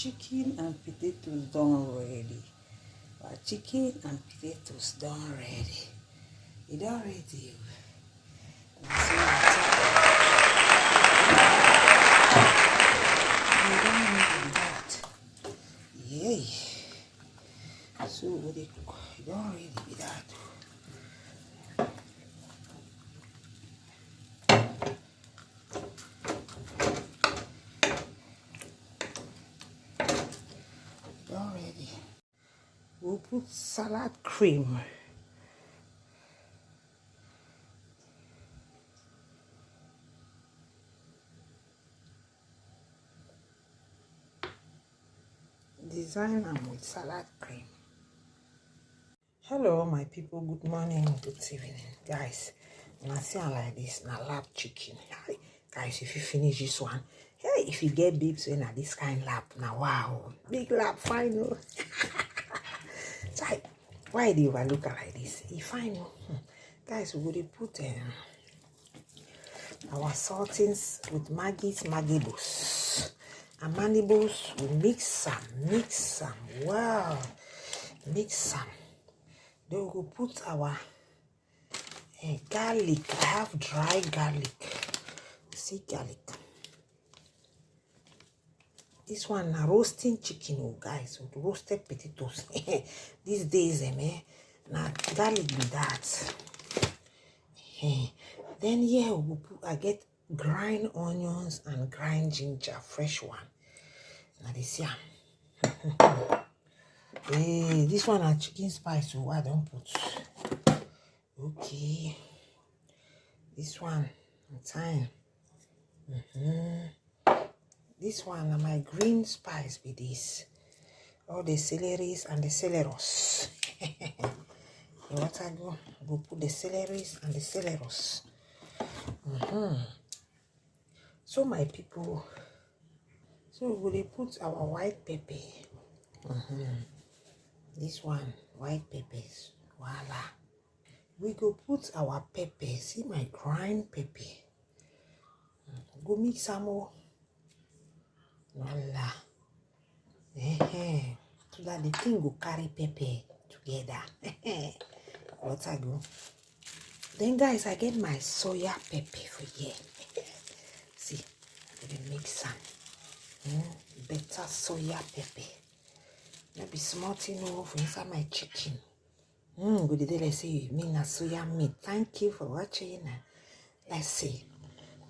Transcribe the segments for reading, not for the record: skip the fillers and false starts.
chicken and potatoes done ready. Our chicken and potatoes done ready. It done ready. Yay. So what they cook, it done ready with that. Already. We'll put salad cream. Design them with salad cream. Hello my people, good morning, good evening. Guys, when I see like this, now lab chicken. Guys, if you finish this one, hey, if you get babes in this kind lab, now wow, big lab final. Why do you look like this? If I know, guys, we will put our saltings with Maggi Boost and mandibles. We mix some, wow, mix some. Then we will put our garlic. I have dry garlic. See garlic. This one na roasting chicken, oh guys, with roasted potatoes. These days, na garlic with that. Then here we will put, I get grind onions and grind ginger, fresh one. Now this here. Hey, this one are chicken spice, so I don't put. Okay. This one, time. This one are my green spice with this. All the celeries and the celeros. What I go put the celeries and the celeros. So my people, so we will put our white pepper. This one, white peppers. Voila. We go put our pepper. See my grind pepper. Go mix some more. Voila. So that the thing will carry pepper together. What I go. Then guys, I get my soya pepper for here. See, I'm gonna mix some. Better soya pepper. Maybe small thing for inside my chicken. Good day, let's see. Me na soya meat. Thank you for watching. Let's see.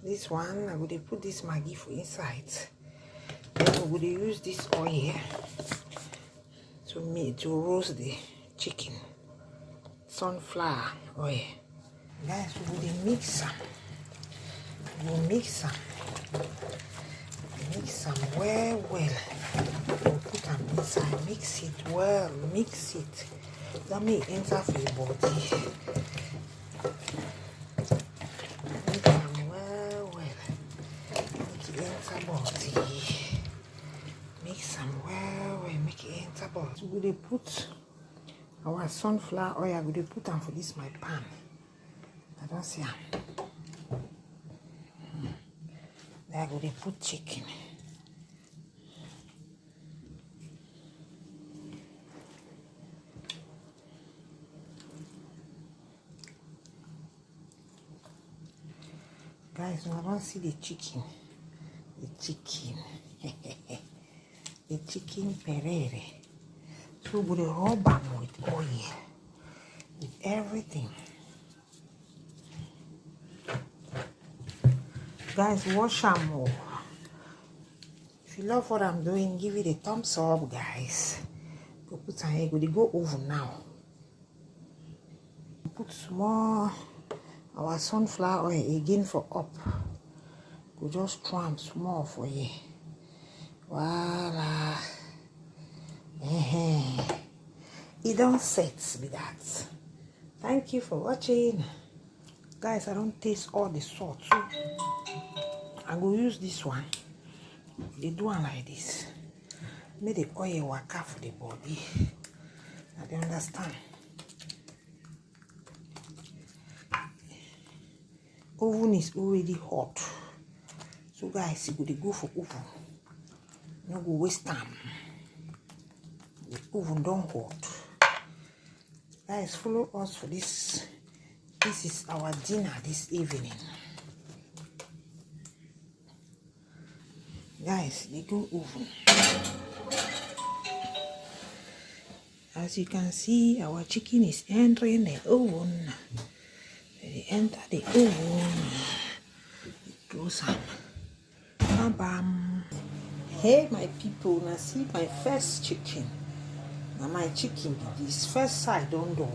This one, I'm gonna put this Maggi for inside. Then we're gonna use this oil to roast the chicken. Sunflower oil. Guys, we're gonna mix some. We'll mix some. Mix some well. We'll put them inside. Mix it well. Mix it. That may enter for your body. Mix them well. Make it enter body. Mix them well. Make it enter body. So we put our sunflower oil. We put them for this my pan. I don't see them. Then I go to put chicken. Guys, I don't see the chicken. The chicken perere. So we will rub them with oil. With everything. Guys, wash them more. If you love what I'm doing, give it a thumbs up, guys. Go put some egg. We go over now. Put small our sunflower oil again for up. Go just tramp small for you. Voila. It don't set with that. Thank you for watching. Guys, I don't taste all the salt. So I go use this one. They do one like this. Make the oil work out for the body. I don't understand. Oven is already hot. So guys, you go for oven. No go waste time. The oven don't hot. Guys, follow us for this. This is our dinner this evening. Guys, they do oven. As you can see, our chicken is entering the oven. They enter the oven. Do some bam bam. Hey my people, now see my first chicken. Now my chicken this first side don't do.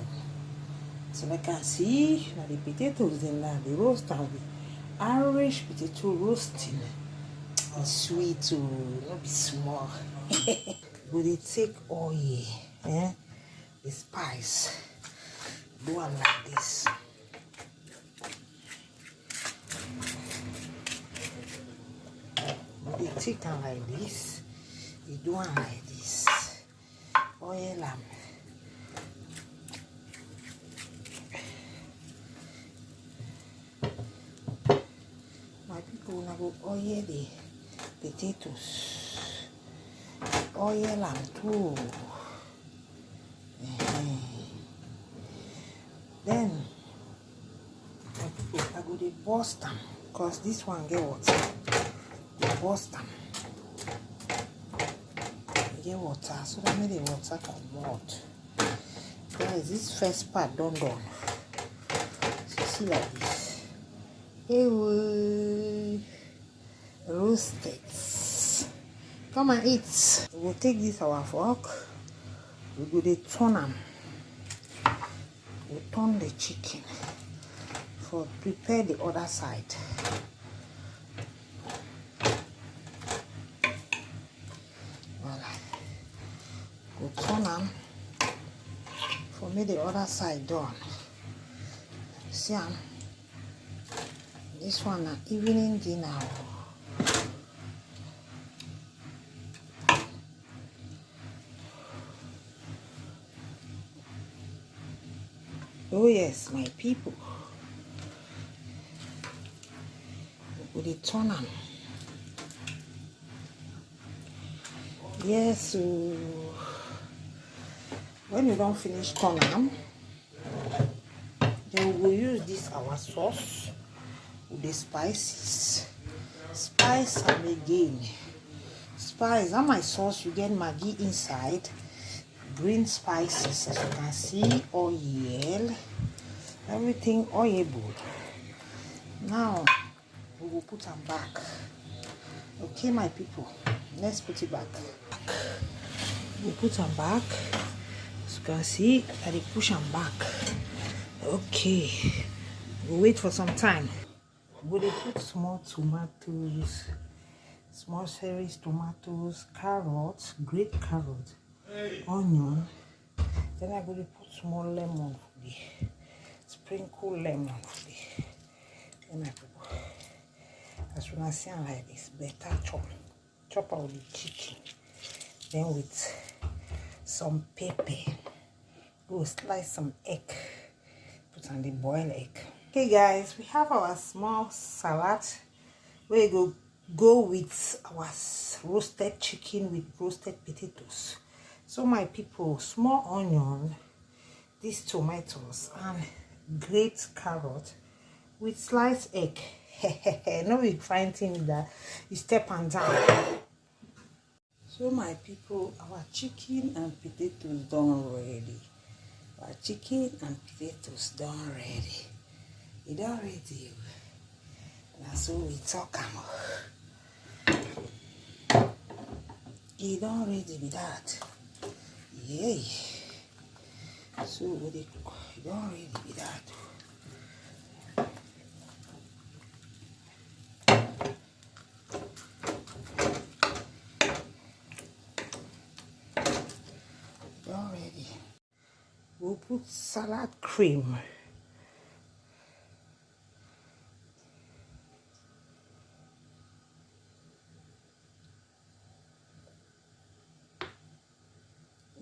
So like I can see now the potatoes in there, the roast and with Irish potato roasting. It's sweet to not be small. But they take oil, the spice. Do them like this. They take them like this. They do them like this. Oil them. My people now go oil the potatoes. Oil them too. Then my people I go to bust them because this one get water. Bust them. Get water so that make the water come out. Guys, this first part done. So see like this. Hey, roasted. Come and eat. We will take this our fork. We go to turn them. We turn the chicken for prepare the other side. Go turn them for me the other side done. See this one an evening dinner. Oh yes, my people. We will turn them. Yes, so when you don't finish turn them, then we will use this our sauce with the spices. Spice and again. Spice and my sauce, you get Maggi inside. Green spices, as you can see, oil, everything oilable. Now we will put them back. Okay, my people, let's put it back. We put them back. As you can see, I push them back. Okay, we'll wait for some time. We'll put small tomatoes, small cherries, tomatoes, carrots, great carrots, onion. Then I'm going to put small lemon for the sprinkle lemon for the. Then I put, as you can see like this, better chop out the chicken. Then with some pepper, go slice some egg, put on the boiled egg. Okay guys, we have our small salad. We go with our roasted chicken with roasted potatoes. So my people, small onion, these tomatoes and great carrot with sliced egg. No big fine thing that you step and down. So my people, our chicken and potatoes done ready. Our chicken and potatoes done ready. It done ready. Now so we talk about. It done ready with that. Yay. So what it done ready with that. Already. We'll put salad cream.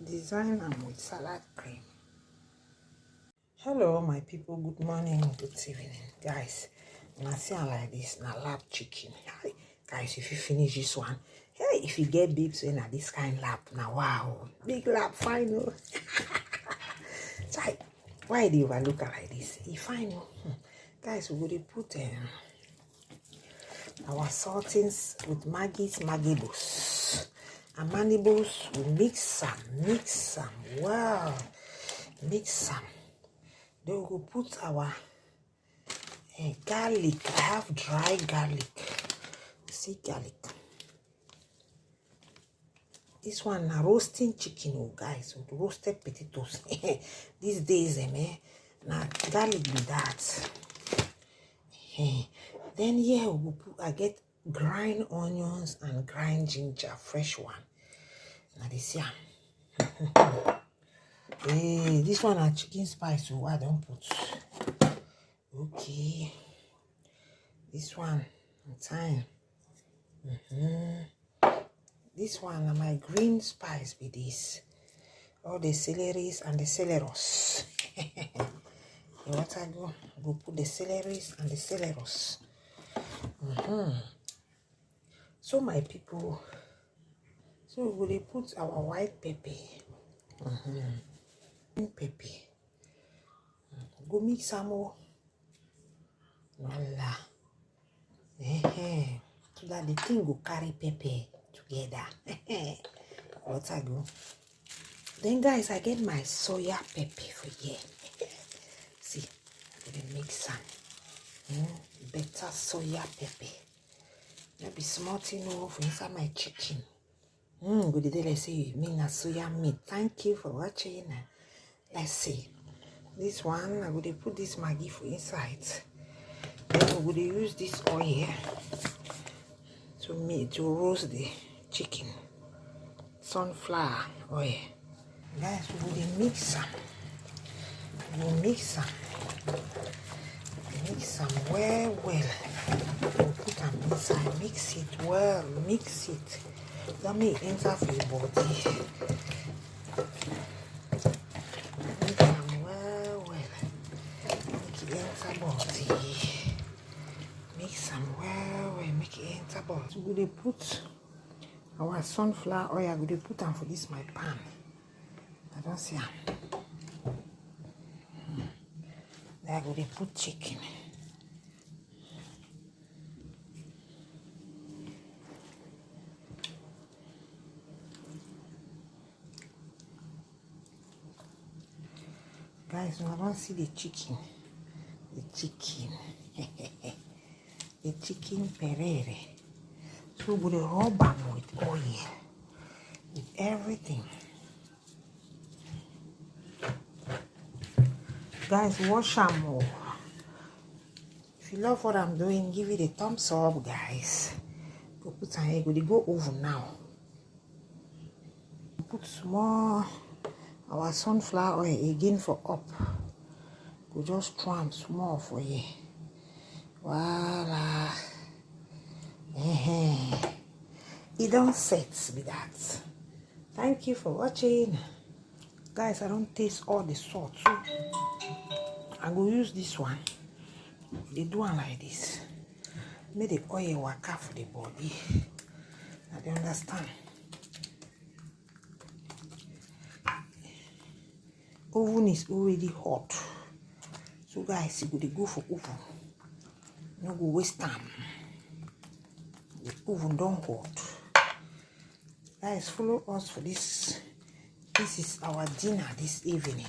Design them with salad cream. Hello my people, good morning, good evening. Guys, when I see like this, now lab chicken. Guys, if you finish this one, Hey, if you get babes when at this kind lap, now wow, big lap, final. Chai, why do you overlook her like this? If final, guys, we will put our saltings with Maggie's Maggibles and mandibles. We mix some, wow, mix some. Then we will put our garlic. I have dry garlic. See garlic. This one na roasting chicken, oh guys, with roasted potatoes. These days, na garlic be that. Then here we put, I get grind onions and grind ginger, fresh one. Now this here. Hey, this one are chicken spice, so I don't put. Okay. This one, time. This one are my green spice with this. All the celeries and the celeros. What I go put the celeries and the celeros. So my people, so we will put our white pepper. Pepper. Go mix some more. Voila. So that the thing will carry pepper together. What I go. Then guys, I get my soya pepper for here. See, I'm gonna mix some. Better soya pepper. Maybe small thing for inside my chicken. Good day, let's see. Me na soya meat. Thank you for watching. Let's see. This one, I'm gonna put this Maggi for inside. Then we're gonna use this oil to roast the chicken. Sunflower oil. Guys, we're gonna mix some. We'll mix some. Mix some well. We'll put them inside. Mix it well. Mix it. Let me enter for your body. Mix them well. Make it enter body. Mix them well. Make it enter body. So we'll put our sunflower oil. We'll put them for this my pan. I don't see them. I'm going to put chicken. Guys, I don't see the chicken. The chicken perere. So we're going to rub them with oil. With everything. Guys, watch them more. If you love what I'm doing, give it a thumbs up, guys. Go put some egg. We go oven now. Put small our sunflower oil again for up. Go just try them small for you. Voila. It don't set with that. Thank you for watching. Guys, I don't taste all the salt, so I go use this one. They do one like this. Make the oil work out for the body. I don't understand. Oven is already hot. So guys, you go for oven. No go waste time. The oven don't hot. Guys, follow us for this. This is our dinner this evening.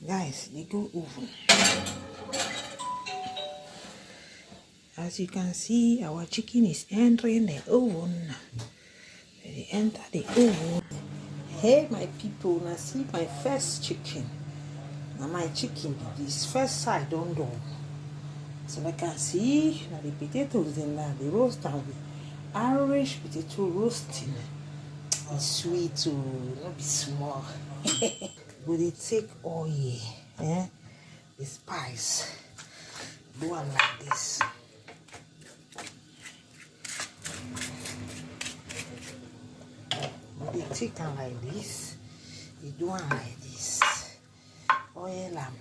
Guys, they go oven. As you can see, our chicken is entering the oven. They enter the oven. Hey, my people, now see my first chicken. Now my chicken, this first side don't do. So I can see now the potatoes in there, the roast and with Irish potato roasting. It's sweet to not be small. But they take oil, the spice, do one like this. But they take them like this, they do one like this. Oil them.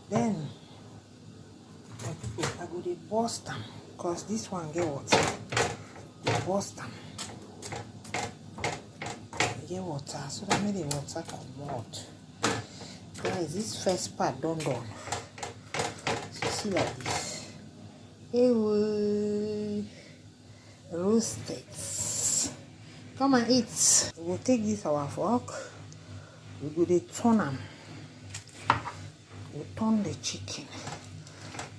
Then I go dey burst them because this one get water. Burst them. Get water so that make the water come out. Guys, this first part done. So see like this. Hey, roasted. Come and eat. We will take this our fork. We go dey turn them. We turn the chicken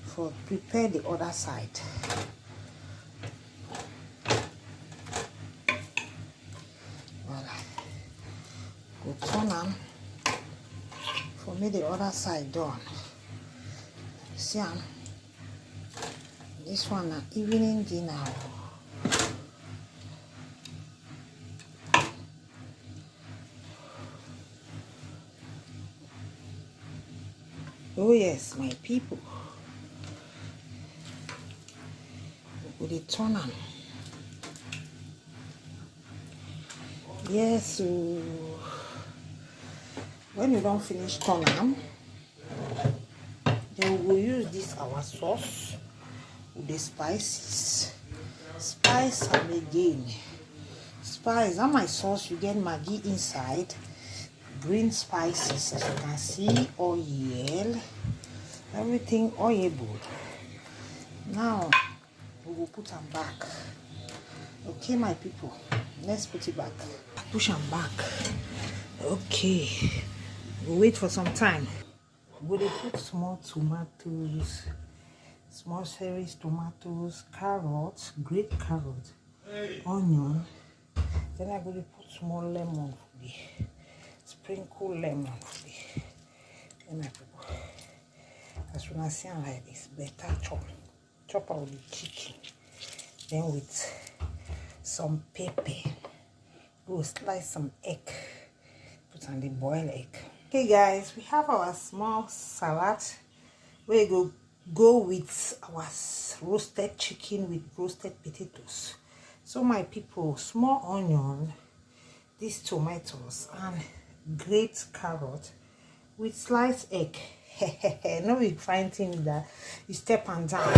for prepare the other side. Voilà. We turn them for me the other side done. See this one na evening dinner. Oh yes, my people. We dey turn am. Yes, so when you don't finish turn am, then we will use this our sauce with the spices. Spice am again. Spice and my sauce, you get Maggi inside. Green spices, as you can see, oil, everything oilable. Now we will put them back. Okay, my people, let's put it back. Push them back. Okay, we'll wait for some time. We will put small tomatoes, small cherries, tomatoes, carrots, great carrot, onion. Then I'm going to put small lemon for the sprinkle lemon for the. Then I put, as you can see like this, better chop out the chicken. Then with some pepper, we'll slice some egg, put on the boiled egg. Okay guys, we have our small salad. We go with our roasted chicken with roasted potatoes. So my people, small onion, these tomatoes and great carrot with sliced egg. No, we find things that you step and down.